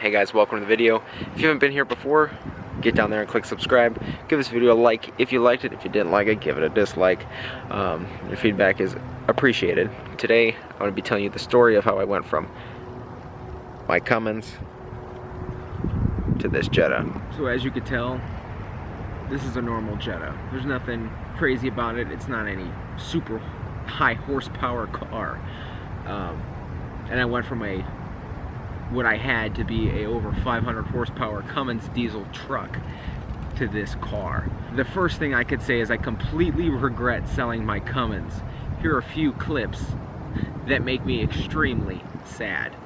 Hey guys, welcome to the video. If you haven't been here before, get down there and click subscribe. Give this video a like if you liked it. If you didn't like it, give it a dislike. Your feedback is appreciated. Today, I'm going to be telling you the story of how I went from my Cummins to this Jetta. So as you could tell, this is a normal Jetta. There's nothing crazy about it. It's not any super high horsepower car. And I went from what I had to be a over 500 horsepower Cummins diesel truck to this car. The first thing I could say is I completely regret selling my Cummins. Here are a few clips that make me extremely sad.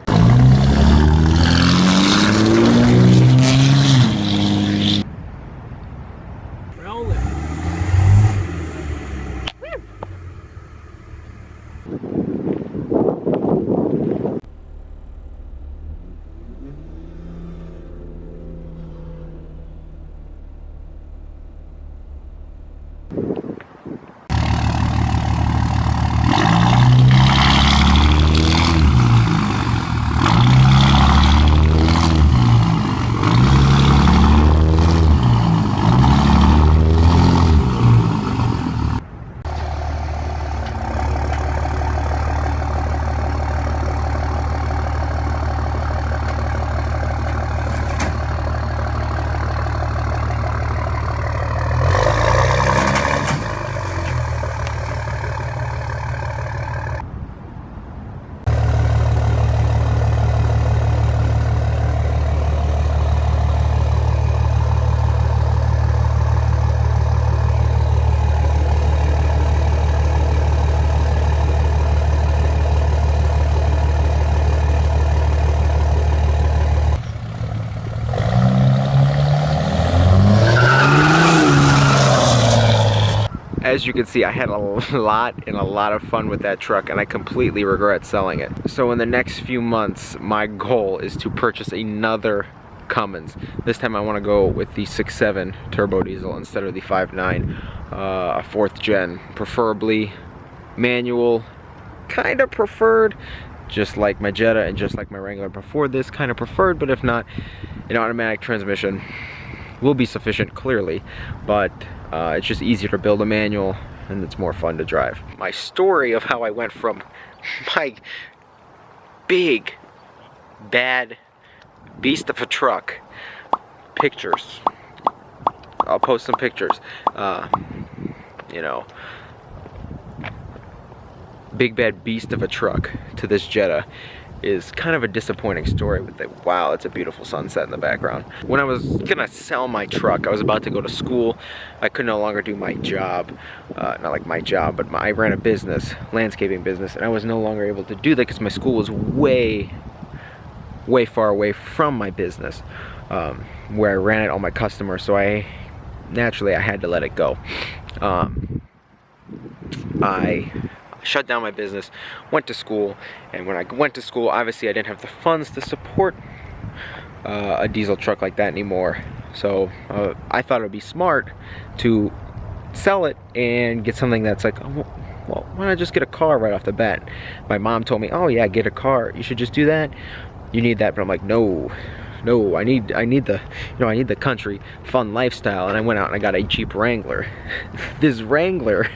As you can see, I had a lot of fun with that truck, and I completely regret selling it. So in the next few months, my goal is to purchase another Cummins. This time I want to go with the 6.7 turbo diesel instead of the 5.9, a 4th gen, preferably manual, kind of preferred, just like my Jetta and just like my Wrangler before this, kind of preferred, but if not, an automatic transmission will be sufficient, clearly, but it's just easier to build a manual and it's more fun to drive. My story of how I went from my big, bad beast of a truck, pictures, I'll post some pictures, big bad beast of a truck to this Jetta is kind of a disappointing story with it. Wow, it's a beautiful sunset in the background. When I was gonna sell my truck, I was about to go to school. I could no longer do my job. Not like my job, but I ran a business, landscaping business, and I was no longer able to do that because my school was way far away from my business, where I ran it, all my customers, so naturally I had to let it go. I shut down my business, went to school, and when I went to school, obviously I didn't have the funds to support a diesel truck like that anymore. So I thought it would be smart to sell it and get something that's like, oh, well, why not just get a car right off the bat? My mom told me, oh yeah, get a car, you should just do that, you need that. But I'm like, no, I need the, I need the country fun lifestyle. And I went out and I got a Jeep Wrangler. This Wrangler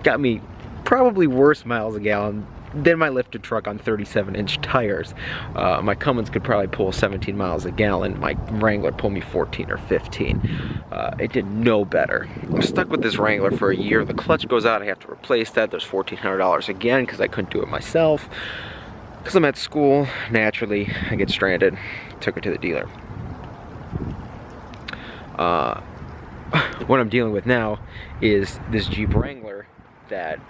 got me probably worse miles a gallon than my lifted truck on 37-inch tires. My Cummins could probably pull 17 miles a gallon. My Wrangler pulled me 14 or 15. It did no better. I'm stuck with this Wrangler for a year. The clutch goes out, I have to replace that. There's $1,400 again because I couldn't do it myself. Because I'm at school, naturally, I get stranded. Took it to the dealer. What I'm dealing with now is this Jeep Wrangler that,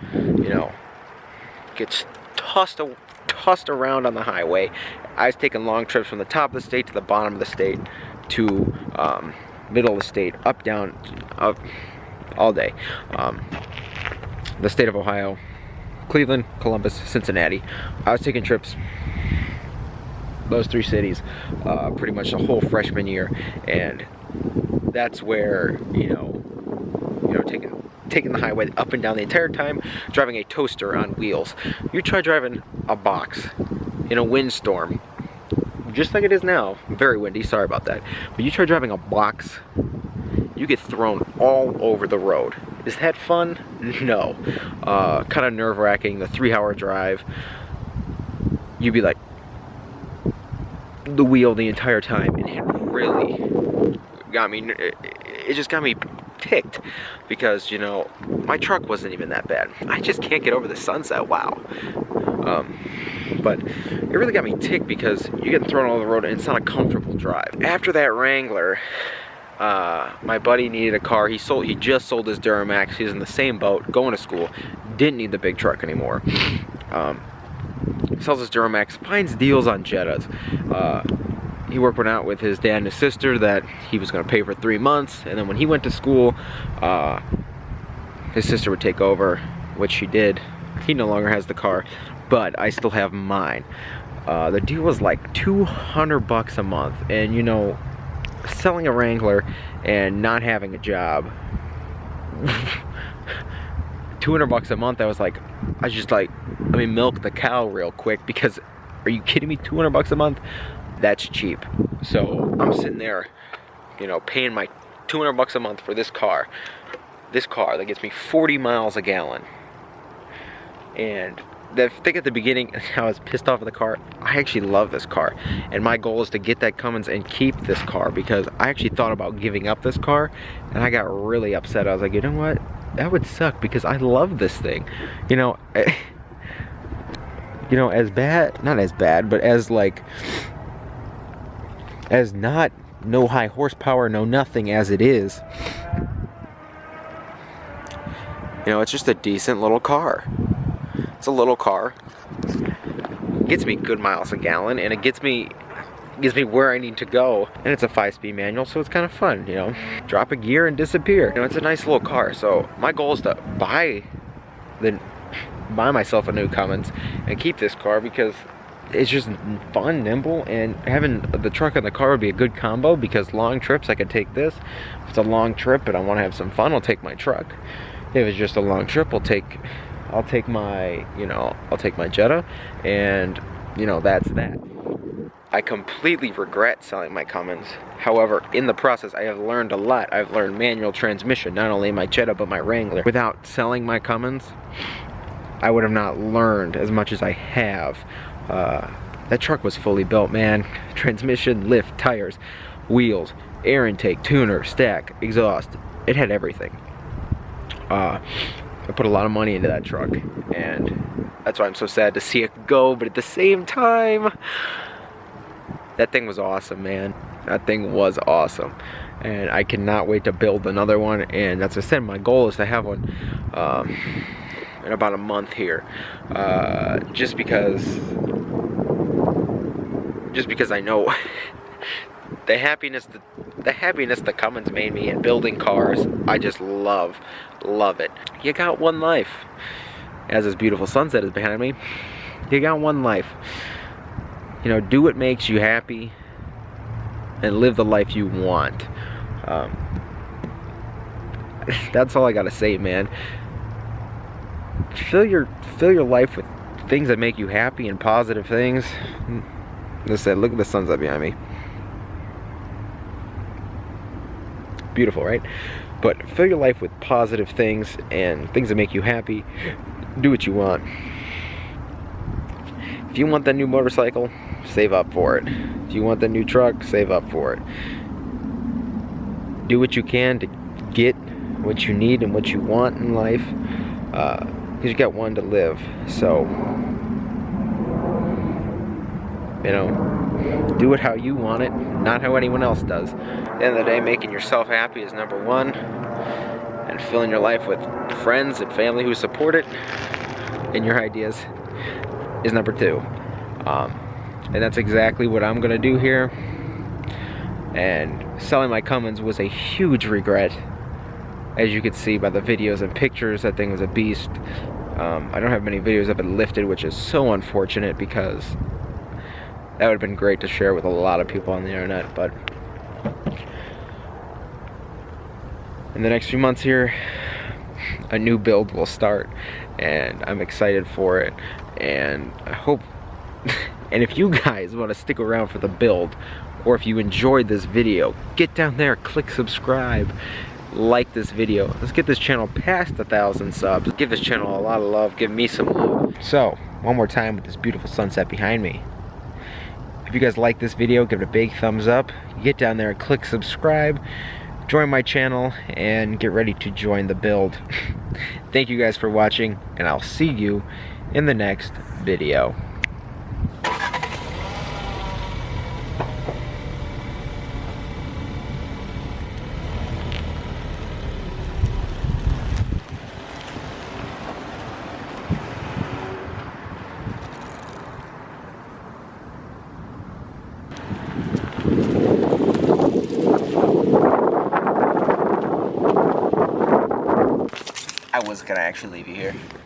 gets tossed around on the highway. I was taking long trips from the top of the state to the bottom of the state to middle of the state, up, down, up, all day. The state of Ohio, Cleveland, Columbus, Cincinnati. I was taking trips, those 3 cities, pretty much the whole freshman year, and that's where, taking the highway up and down the entire time, driving a toaster on wheels. You try driving a box in a windstorm just like it is now. Very windy, sorry about that. But you try driving a box, you get thrown all over the road. Is that fun? No. Kind of nerve-wracking, the 3-hour drive. You'd be like the wheel the entire time, and it really got me, it just got me ticked because, you know, my truck wasn't even that bad. I just can't get over the sunset, wow. But it really got me ticked because you're getting thrown all over the road and it's not a comfortable drive. After that Wrangler, my buddy needed a car. He just sold his Duramax. He's in the same boat, going to school. Didn't need the big truck anymore. Sells his Duramax, finds deals on Jettas. He worked one out with his dad and his sister that he was going to pay for 3 months, and then when he went to school, his sister would take over, which she did. He no longer has the car, but I still have mine. The deal was like $200 a month, and you know, selling a Wrangler and not having a job, $200 a month, I was just like, let me milk the cow real quick, because are you kidding me? $200 a month? That's cheap. So I'm sitting there, you know, paying my $200 a month for this car that gets me 40 miles a gallon. And the thing at the beginning, I was pissed off at the car. I actually love this car, and my goal is to get that Cummins and keep this car, because I actually thought about giving up this car, and I got really upset. I was like, you know what? That would suck, because I love this thing. You know, you know, as bad, not as bad, but as like, as not no high horsepower, no nothing as it is, you know, it's just a decent little car. It's a little car. It gets me good miles a gallon, and it gets me where I need to go. And it's a 5-speed manual, so it's kind of fun, you know. Drop a gear and disappear. You know, it's a nice little car. So my goal is to buy myself a new Cummins and keep this car, because it's just fun, nimble, and having the truck and the car would be a good combo, because long trips I could take this. If it's a long trip and I want to have some fun, I'll take my truck. If it's just a long trip, I'll take my, you know, I'll take my Jetta, and you know, that's that. I completely regret selling my Cummins. However, in the process, I have learned a lot. I've learned manual transmission, not only my Jetta, but my Wrangler. Without selling my Cummins, I would have not learned as much as I have. That truck was fully built, man. Transmission, lift, tires, wheels, air intake, tuner, stack, exhaust. It had everything. I put a lot of money into that truck, and that's why I'm so sad to see it go, but at the same time, that thing was awesome, man. That thing was awesome, and I cannot wait to build another one. And as I said, my goal is to have one in about a month here, just because I know the happiness the Cummins made me in building cars. I just love it. You got one life. As this beautiful sunset is behind me, you got one life. You know, do what makes you happy and live the life you want. That's all I gotta say, man. Fill your life with things that make you happy and positive things. Listen, look at the sunset behind me. Beautiful, right? But fill your life with positive things and things that make you happy. Do what you want. If you want that new motorcycle, save up for it. If you want that new truck, save up for it. Do what you can to get what you need and what you want in life, because you got one to live. So, you know, do it how you want it, not how anyone else does. At the end of the day, making yourself happy is number one, and filling your life with friends and family who support it and your ideas is number two. And that's exactly what I'm gonna do here. And selling my Cummins was a huge regret. As you can see by the videos and pictures, that thing was a beast. I don't have many videos of it lifted, which is so unfortunate, because that would have been great to share with a lot of people on the internet. But in the next few months here, a new build will start, and I'm excited for it. And I hope And if you guys want to stick around for the build, or if you enjoyed this video, get down there, click subscribe, like this video. Let's get this channel past 1,000 subs. Give this channel a lot of love, give me some love. So, one more time with this beautiful sunset behind me. If you guys like this video, give it a big thumbs up. Get down there and click subscribe. Join my channel and get ready to join the build. Thank you guys for watching, and I'll see you in the next video. I was gonna actually leave you here.